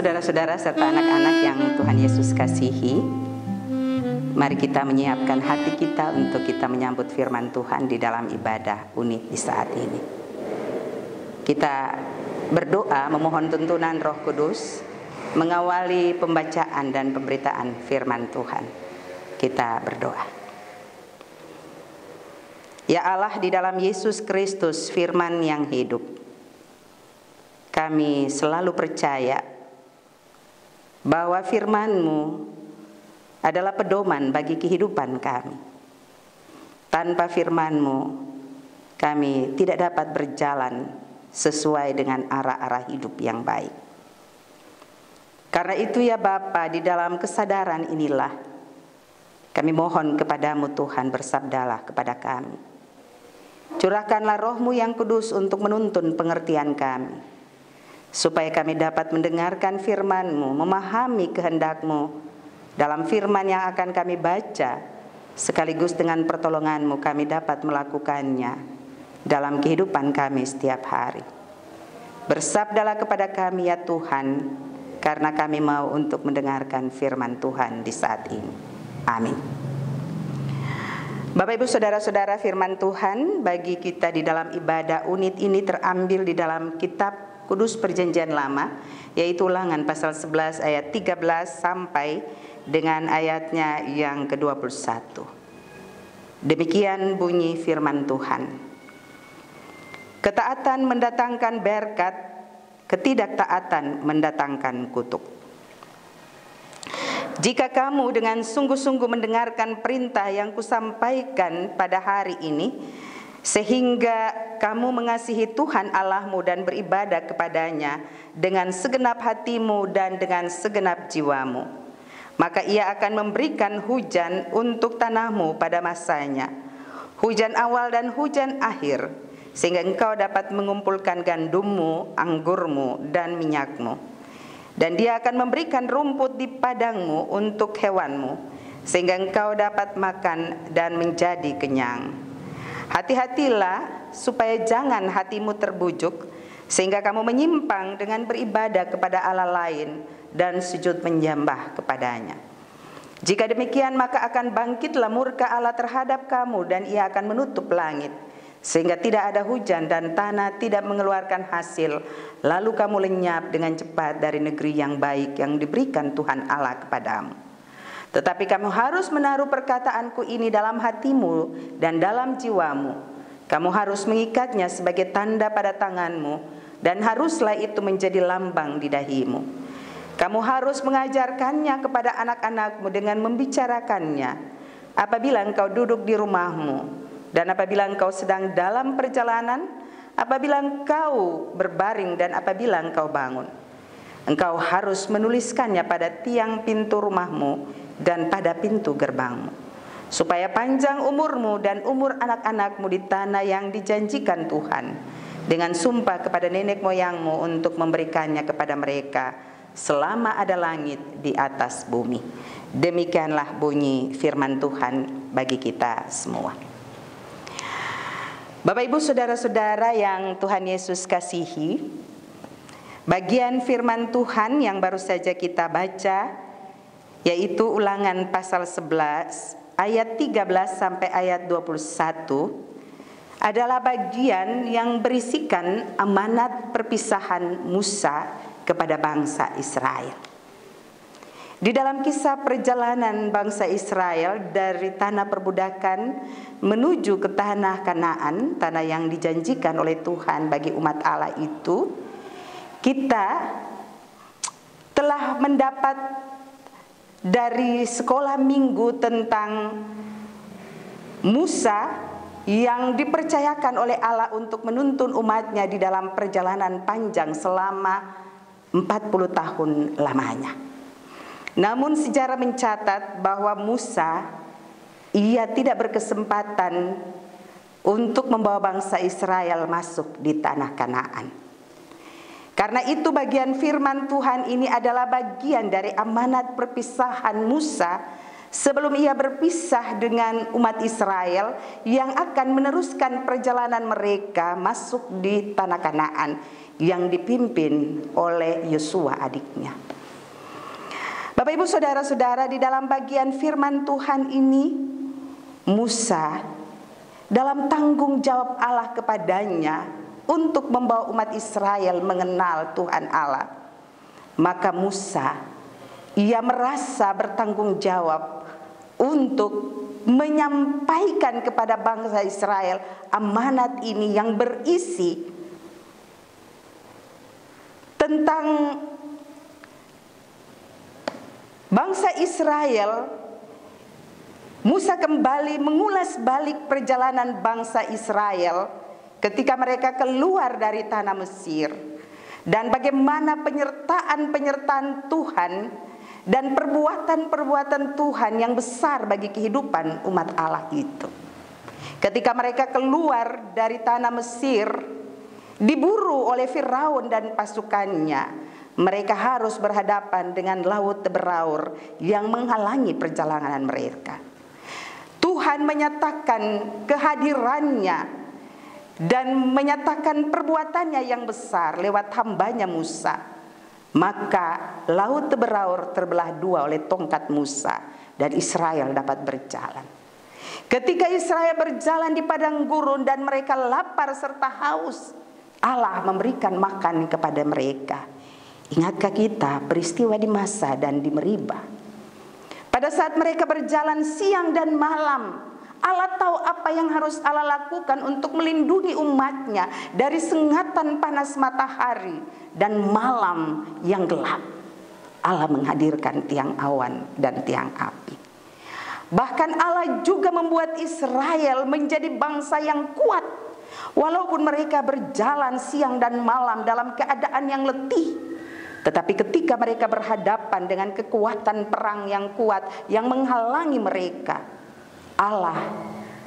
saudara-saudara serta anak-anak yang Tuhan Yesus kasihi, mari kita menyiapkan hati kita untuk kita menyambut firman Tuhan di dalam ibadah unit di saat ini. Kita berdoa memohon tuntunan Roh Kudus mengawali pembacaan dan pemberitaan firman Tuhan. Kita berdoa. Ya Allah, di dalam Yesus Kristus firman yang hidup, kami selalu percaya bahwa firman-Mu adalah pedoman bagi kehidupan kami. Tanpa firman-Mu, kami tidak dapat berjalan sesuai dengan arah-arah hidup yang baik. Karena itu ya Bapa, di dalam kesadaran inilah kami mohon kepadamu Tuhan, bersabdalah kepada kami. Curahkanlah Roh-Mu yang kudus untuk menuntun pengertian kami, supaya kami dapat mendengarkan firman-Mu, memahami kehendak-Mu dalam firman yang akan kami baca, sekaligus dengan pertolongan-Mu kami dapat melakukannya dalam kehidupan kami setiap hari. Bersabdalah kepada kami ya Tuhan, karena kami mau untuk mendengarkan firman Tuhan di saat ini. Amin. Bapak Ibu Saudara-saudara, firman Tuhan bagi kita di dalam ibadah unit ini terambil di dalam kitab Kudus Perjanjian Lama, yaitu Ulangan pasal 11 ayat 13 sampai dengan ayatnya yang ke-21. Demikian bunyi firman Tuhan. Ketaatan mendatangkan berkat, ketidaktaatan mendatangkan kutuk. Jika kamu dengan sungguh-sungguh mendengarkan perintah yang kusampaikan pada hari ini, sehingga kamu mengasihi Tuhan Allahmu dan beribadah kepadanya dengan segenap hatimu dan dengan segenap jiwamu, maka Ia akan memberikan hujan untuk tanahmu pada masanya, hujan awal dan hujan akhir, sehingga engkau dapat mengumpulkan gandummu, anggurmu, dan minyakmu. Dan Dia akan memberikan rumput di padangmu untuk hewanmu, sehingga engkau dapat makan dan menjadi kenyang. Hati-hatilah supaya jangan hatimu terbujuk, sehingga kamu menyimpang dengan beribadah kepada Allah lain dan sujud menyembah kepadanya. Jika demikian, maka akan bangkitlah murka Allah terhadap kamu, dan Ia akan menutup langit, sehingga tidak ada hujan dan tanah tidak mengeluarkan hasil. Lalu kamu lenyap dengan cepat dari negeri yang baik yang diberikan Tuhan Allah kepadamu. Tetapi kamu harus menaruh perkataanku ini dalam hatimu dan dalam jiwamu. Kamu harus mengikatnya sebagai tanda pada tanganmu, dan haruslah itu menjadi lambang di dahimu. Kamu harus mengajarkannya kepada anak-anakmu dengan membicarakannya apabila engkau duduk di rumahmu, dan apabila engkau sedang dalam perjalanan, apabila engkau berbaring, dan apabila engkau bangun. Engkau harus menuliskannya pada tiang pintu rumahmu dan pada pintu gerbangmu, supaya panjang umurmu dan umur anak-anakmu di tanah yang dijanjikan Tuhan dengan sumpah kepada nenek moyangmu untuk memberikannya kepada mereka selama ada langit di atas bumi. Demikianlah bunyi firman Tuhan bagi kita semua. Bapak Ibu Saudara-saudara yang Tuhan Yesus kasihi, bagian firman Tuhan yang baru saja kita baca, yaitu Ulangan pasal 11 ayat 13 sampai ayat 21, adalah bagian yang berisikan amanat perpisahan Musa kepada bangsa Israel. Di dalam kisah perjalanan bangsa Israel dari tanah perbudakan menuju ke tanah Kanaan, tanah yang dijanjikan oleh Tuhan bagi umat Allah itu, kita telah mendapat dari sekolah minggu tentang Musa yang dipercayakan oleh Allah untuk menuntun umatnya di dalam perjalanan panjang selama 40 tahun lamanya. Namun sejarah mencatat bahwa Musa, ia tidak berkesempatan untuk membawa bangsa Israel masuk di tanah Kanaan. Karena itu bagian firman Tuhan ini adalah bagian dari amanat perpisahan Musa sebelum ia berpisah dengan umat Israel yang akan meneruskan perjalanan mereka masuk di tanah Kanaan yang dipimpin oleh Yosua adiknya. Bapak Ibu Saudara-saudara, di dalam bagian firman Tuhan ini, Musa dalam tanggung jawab Allah kepadanya untuk membawa umat Israel mengenal Tuhan Allah. Maka Musa, ia merasa bertanggung jawab untuk menyampaikan kepada bangsa Israel amanat ini yang berisi tentang bangsa Israel. Musa kembali mengulas balik perjalanan bangsa Israel ketika mereka keluar dari tanah Mesir, dan bagaimana penyertaan Tuhan dan perbuatan Tuhan yang besar bagi kehidupan umat Allah itu. Ketika mereka keluar dari tanah Mesir, diburu oleh Firaun dan pasukannya, mereka harus berhadapan dengan laut beraur yang menghalangi perjalanan mereka. Tuhan menyatakan kehadirannya dan menyatakan perbuatannya yang besar lewat hambanya Musa. Maka laut beraur terbelah dua oleh tongkat Musa, dan Israel dapat berjalan. Ketika Israel berjalan di padang gurun dan mereka lapar serta haus, Allah memberikan makan kepada mereka. Ingatkah kita peristiwa di Masa dan di Meribah? Pada saat mereka berjalan siang dan malam, Allah tahu apa yang harus Allah lakukan untuk melindungi umatnya dari sengatan panas matahari dan malam yang gelap. Allah menghadirkan tiang awan dan tiang api. Bahkan Allah juga membuat Israel menjadi bangsa yang kuat, walaupun mereka berjalan siang dan malam dalam keadaan yang letih. Tetapi ketika mereka berhadapan dengan kekuatan perang yang kuat yang menghalangi mereka, Allah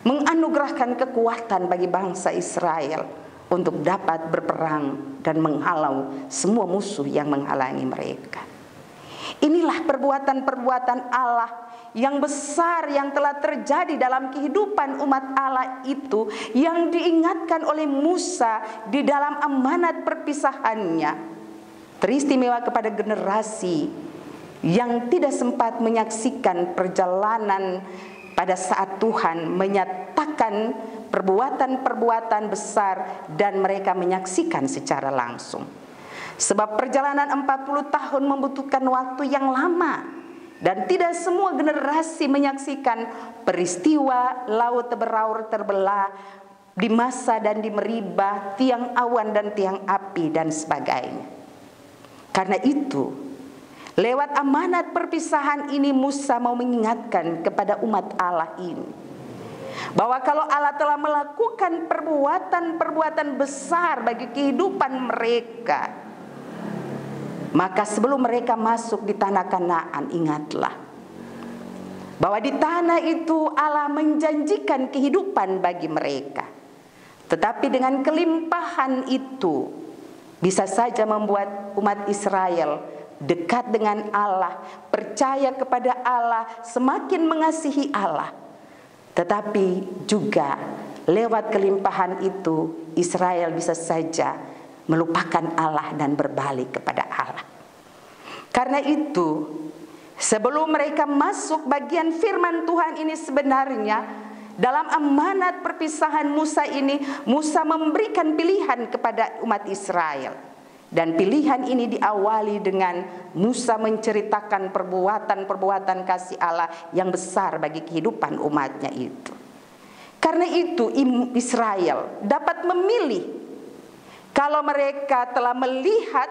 menganugerahkan kekuatan bagi bangsa Israel untuk dapat berperang dan menghalau semua musuh yang menghalangi mereka. Inilah perbuatan-perbuatan Allah yang besar yang telah terjadi dalam kehidupan umat Allah itu, yang diingatkan oleh Musa di dalam amanat perpisahannya. Teristimewa kepada generasi yang tidak sempat menyaksikan perjalanan pada saat Tuhan menyatakan perbuatan-perbuatan besar dan mereka menyaksikan secara langsung. Sebab perjalanan 40 tahun membutuhkan waktu yang lama, dan tidak semua generasi menyaksikan peristiwa laut beraur terbelah di Masa dan di Meribah, tiang awan dan tiang api dan sebagainya. Karena itu, lewat amanat perpisahan ini Musa mau mengingatkan kepada umat Allah ini bahwa kalau Allah telah melakukan perbuatan-perbuatan besar bagi kehidupan mereka, maka sebelum mereka masuk di tanah Kanaan, ingatlah bahwa di tanah itu Allah menjanjikan kehidupan bagi mereka. Tetapi dengan kelimpahan itu bisa saja membuat umat Israel dekat dengan Allah, percaya kepada Allah, semakin mengasihi Allah. Tetapi juga lewat kelimpahan itu Israel bisa saja melupakan Allah dan berbalik kepada Allah. Karena itu, sebelum mereka masuk bagian firman Tuhan ini, sebenarnya dalam amanat perpisahan Musa ini, Musa memberikan pilihan kepada umat Israel. Dan pilihan ini diawali dengan Musa menceritakan perbuatan-perbuatan kasih Allah yang besar bagi kehidupan umatnya itu. Karena itu Israel dapat memilih, kalau mereka telah melihat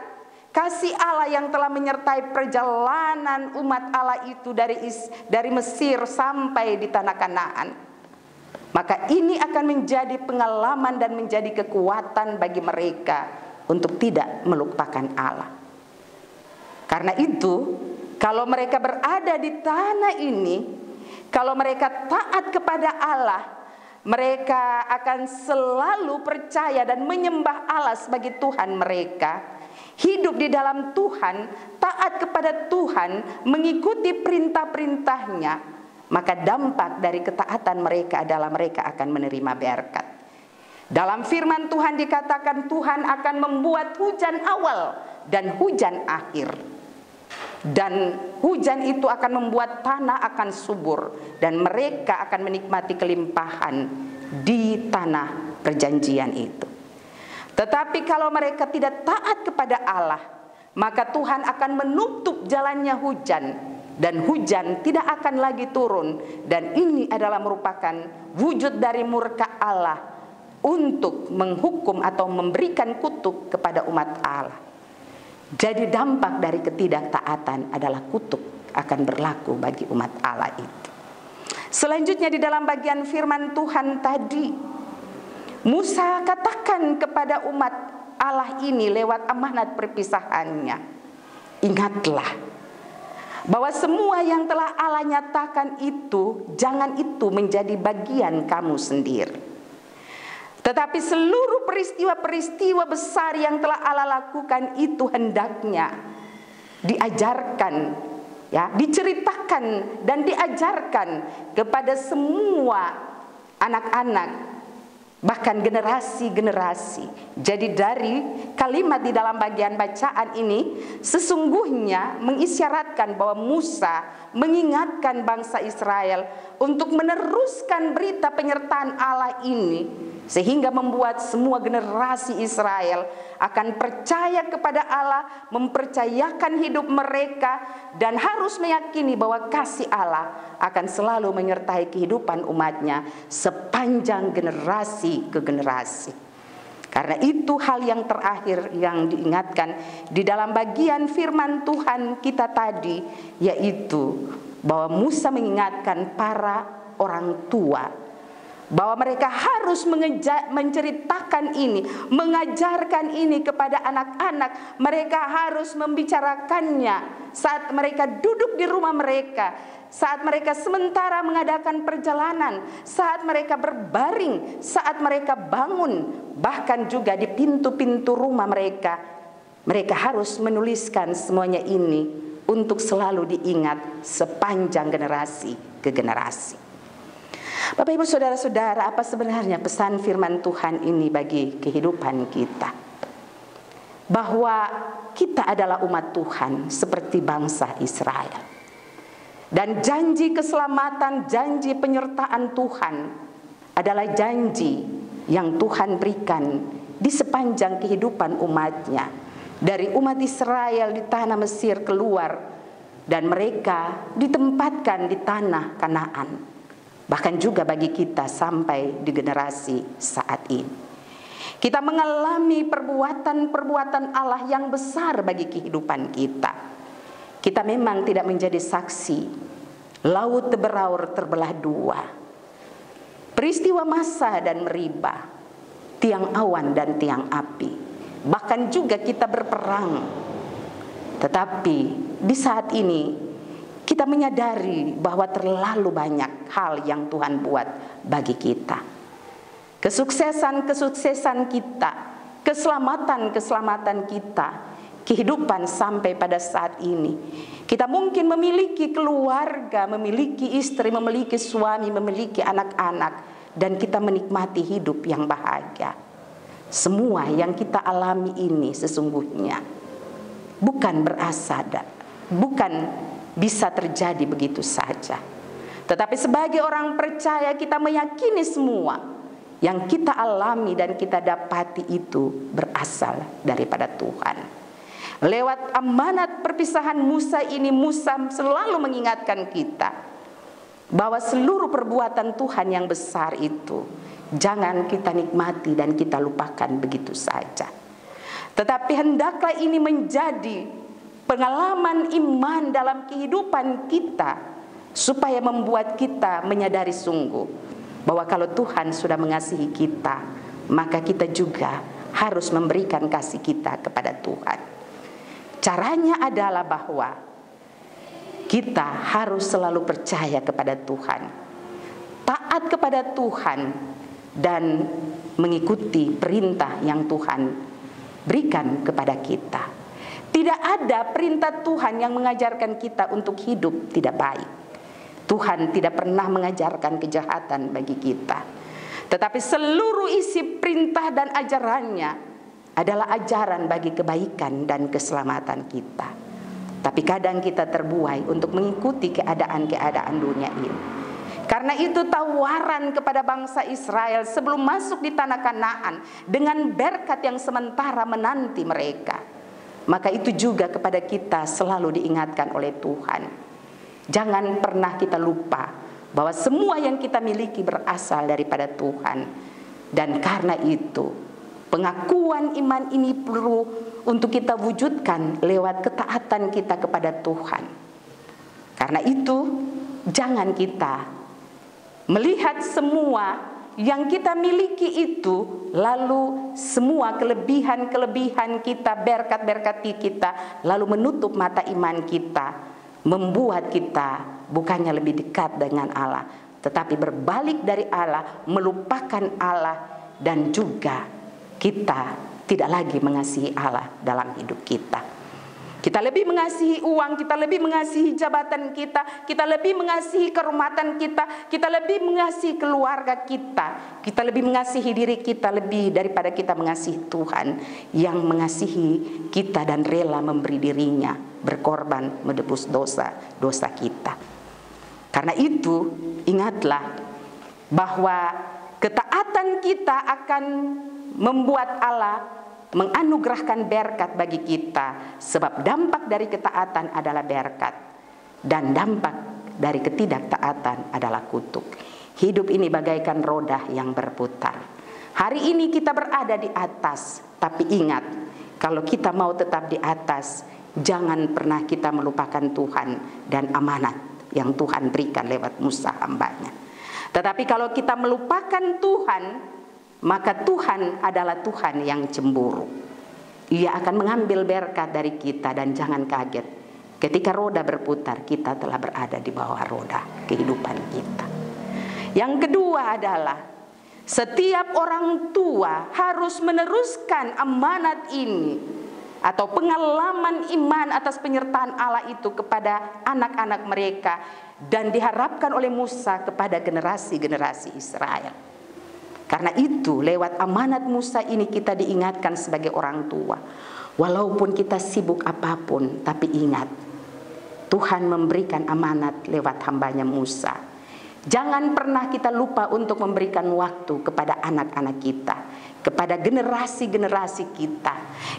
kasih Allah yang telah menyertai perjalanan umat Allah itu dari Mesir sampai di tanah Kanaan, maka ini akan menjadi pengalaman dan menjadi kekuatan bagi mereka untuk tidak melupakan Allah. Karena itu, kalau mereka berada di tanah ini, kalau mereka taat kepada Allah, mereka akan selalu percaya dan menyembah Allah sebagai Tuhan mereka, hidup di dalam Tuhan, taat kepada Tuhan, mengikuti perintah-perintahnya, maka dampak dari ketaatan mereka adalah mereka akan menerima berkat. Dalam firman Tuhan dikatakan Tuhan akan membuat hujan awal dan hujan akhir. Dan hujan itu akan membuat tanah akan subur dan mereka akan menikmati kelimpahan di tanah perjanjian itu. Tetapi kalau mereka tidak taat kepada Allah, maka Tuhan akan menutup jalannya hujan dan hujan tidak akan lagi turun, dan ini adalah merupakan wujud dari murka Allah untuk menghukum atau memberikan kutuk kepada umat Allah. Jadi dampak dari ketidaktaatan adalah kutuk akan berlaku bagi umat Allah itu. Selanjutnya di dalam bagian firman Tuhan tadi, Musa katakan kepada umat Allah ini lewat amanat perpisahannya, ingatlah bahwa semua yang telah Allah nyatakan itu, jangan itu menjadi bagian kamu sendiri. Tetapi seluruh peristiwa-peristiwa besar yang telah Allah lakukan itu hendaknya diajarkan, ya, diceritakan dan diajarkan kepada semua anak-anak, bahkan generasi-generasi. Jadi dari kalimat di dalam bagian bacaan ini sesungguhnya mengisyaratkan bahwa Musa mengingatkan bangsa Israel untuk meneruskan berita penyertaan Allah ini, sehingga membuat semua generasi Israel akan percaya kepada Allah, mempercayakan hidup mereka, dan harus meyakini bahwa kasih Allah akan selalu menyertai kehidupan umatnya sepanjang generasi ke generasi. Karena itu hal yang terakhir yang diingatkan di dalam bagian firman Tuhan kita tadi, yaitu bahwa Musa mengingatkan para orang tua bahwa mereka harus menceritakan ini, mengajarkan ini kepada anak-anak. Mereka harus membicarakannya saat mereka duduk di rumah mereka, saat mereka sementara mengadakan perjalanan, saat mereka berbaring, saat mereka bangun, bahkan juga di pintu-pintu rumah mereka. Mereka harus menuliskan semuanya ini untuk selalu diingat sepanjang generasi ke generasi. Bapak Ibu Saudara-saudara, apa sebenarnya pesan firman Tuhan ini bagi kehidupan kita? Bahwa kita adalah umat Tuhan seperti bangsa Israel. Dan janji keselamatan, janji penyertaan Tuhan adalah janji yang Tuhan berikan di sepanjang kehidupan umatnya. Dari umat Israel di tanah Mesir keluar, dan mereka ditempatkan di tanah Kanaan. Bahkan juga bagi kita sampai di generasi saat ini. Kita mengalami perbuatan-perbuatan Allah yang besar bagi kehidupan kita. Kita memang tidak menjadi saksi. Laut beraur terbelah dua. Peristiwa Masa dan Meriba. Tiang awan dan tiang api. Bahkan juga kita berperang. Tetapi di saat ini kita menyadari bahwa terlalu banyak hal yang Tuhan buat bagi kita. Kesuksesan-kesuksesan kita, keselamatan-keselamatan kita, kehidupan sampai pada saat ini. Kita mungkin memiliki keluarga, memiliki istri, memiliki suami, memiliki anak-anak, dan kita menikmati hidup yang bahagia. Semua yang kita alami ini sesungguhnya bukan berasal, bukan bisa terjadi begitu saja. Tetapi sebagai orang percaya kita meyakini semua yang kita alami dan kita dapati itu berasal daripada Tuhan. Lewat amanat perpisahan Musa ini, Musa selalu mengingatkan kita bahwa seluruh perbuatan Tuhan yang besar itu jangan kita nikmati dan kita lupakan begitu saja. Tetapi hendaklah ini menjadi pengalaman iman dalam kehidupan kita, supaya membuat kita menyadari sungguh bahwa kalau Tuhan sudah mengasihi kita, maka kita juga harus memberikan kasih kita kepada Tuhan. Caranya adalah bahwa kita harus selalu percaya kepada Tuhan, taat kepada Tuhan, dan mengikuti perintah yang Tuhan berikan kepada kita. Tidak ada perintah Tuhan yang mengajarkan kita untuk hidup tidak baik. Tuhan tidak pernah mengajarkan kejahatan bagi kita. Tetapi seluruh isi perintah dan ajarannya adalah ajaran bagi kebaikan dan keselamatan kita. Tapi kadang kita terbuai untuk mengikuti keadaan-keadaan dunia ini. Karena itu tawaran kepada bangsa Israel sebelum masuk di tanah Kanaan dengan berkat yang sementara menanti mereka. Maka itu juga kepada kita selalu diingatkan oleh Tuhan. Jangan pernah kita lupa bahwa semua yang kita miliki berasal daripada Tuhan. Dan karena itu pengakuan iman ini perlu untuk kita wujudkan lewat ketaatan kita kepada Tuhan. Karena itu jangan kita melihat semua yang kita miliki itu, lalu semua kelebihan-kelebihan kita, berkat-berkat kita, lalu menutup mata iman kita, membuat kita bukannya lebih dekat dengan Allah, tetapi berbalik dari Allah, melupakan Allah, dan juga kita tidak lagi mengasihi Allah dalam hidup kita. Kita lebih mengasihi uang, kita lebih mengasihi jabatan kita, kita lebih mengasihi kehormatan kita lebih mengasihi keluarga kita lebih mengasihi diri kita lebih daripada kita mengasihi Tuhan yang mengasihi kita dan rela memberi dirinya berkorban menebus dosa kita. Karena itu ingatlah bahwa ketaatan kita akan membuat Allah menganugerahkan berkat bagi kita, sebab dampak dari ketaatan adalah berkat dan dampak dari ketidaktaatan adalah kutuk. Hidup ini bagaikan roda yang berputar. Hari ini kita berada di atas, tapi ingat, kalau kita mau tetap di atas, jangan pernah kita melupakan Tuhan dan amanat yang Tuhan berikan lewat Musa hambanya. Tetapi kalau kita melupakan Tuhan, maka Tuhan adalah Tuhan yang cemburu. Ia akan mengambil berkat dari kita, dan jangan kaget ketika roda berputar, kita telah berada di bawah roda kehidupan kita. Yang kedua adalah setiap orang tua harus meneruskan amanat ini atau pengalaman iman atas penyertaan Allah itu kepada anak-anak mereka, dan diharapkan oleh Musa kepada generasi-generasi Israel. Karena itu lewat amanat Musa ini kita diingatkan sebagai orang tua. Walaupun kita sibuk apapun, tapi ingat, Tuhan memberikan amanat lewat hambanya Musa. Jangan pernah kita lupa untuk memberikan waktu kepada anak-anak kita, kepada generasi-generasi kita.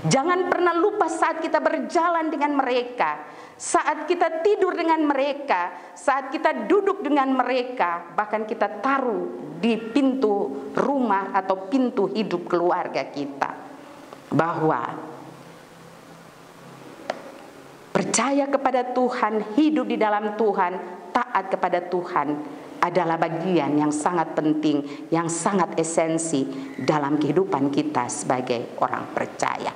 Jangan pernah lupa saat kita berjalan dengan mereka, saat kita tidur dengan mereka, saat kita duduk dengan mereka, bahkan kita taruh di pintu rumah atau pintu hidup keluarga kita, bahwa percaya kepada Tuhan, hidup di dalam Tuhan, taat kepada Tuhan adalah bagian yang sangat penting, yang sangat esensi dalam kehidupan kita sebagai orang percaya.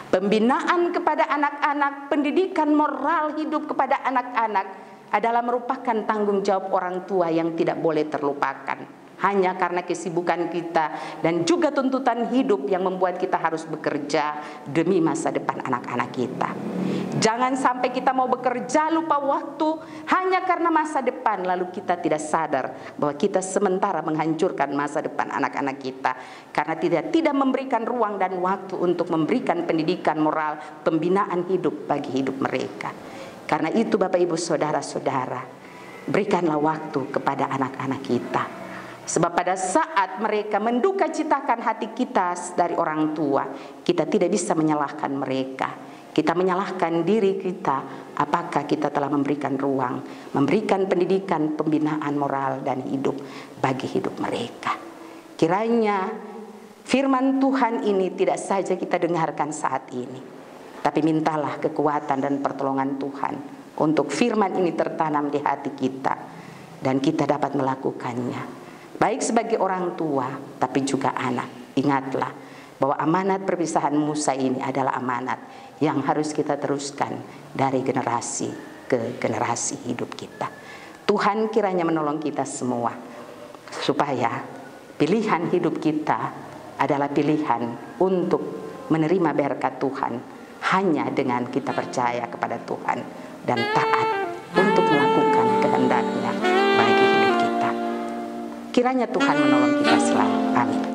Pembinaan kepada anak-anak, pendidikan moral hidup kepada anak-anak adalah merupakan tanggung jawab orang tua yang tidak boleh terlupakan. Hanya karena kesibukan kita dan juga tuntutan hidup yang membuat kita harus bekerja demi masa depan anak-anak kita. Jangan sampai kita mau bekerja lupa waktu hanya karena masa depan, lalu kita tidak sadar bahwa kita sementara menghancurkan masa depan anak-anak kita karena tidak memberikan ruang dan waktu untuk memberikan pendidikan moral, pembinaan hidup bagi hidup mereka. Karena itu Bapak Ibu Saudara-saudara, berikanlah waktu kepada anak-anak kita. Sebab pada saat mereka menduka citakan hati kita dari orang tua, kita tidak bisa menyalahkan mereka. Kita menyalahkan diri kita, apakah kita telah memberikan ruang, memberikan pendidikan, pembinaan moral dan hidup bagi hidup mereka. Kiranya firman Tuhan ini tidak saja kita dengarkan saat ini, tapi mintalah kekuatan dan pertolongan Tuhan untuk firman ini tertanam di hati kita, dan kita dapat melakukannya. Baik sebagai orang tua, tapi juga anak. Ingatlah bahwa amanat perpisahan Musa ini adalah amanat yang harus kita teruskan dari generasi ke generasi hidup kita. Tuhan kiranya menolong kita semua, supaya pilihan hidup kita adalah pilihan untuk menerima berkat Tuhan hanya dengan kita percaya kepada Tuhan dan taat untuk melakukan kehendak-Nya bagi hidup kita. Kiranya Tuhan menolong kita selalu. Amin.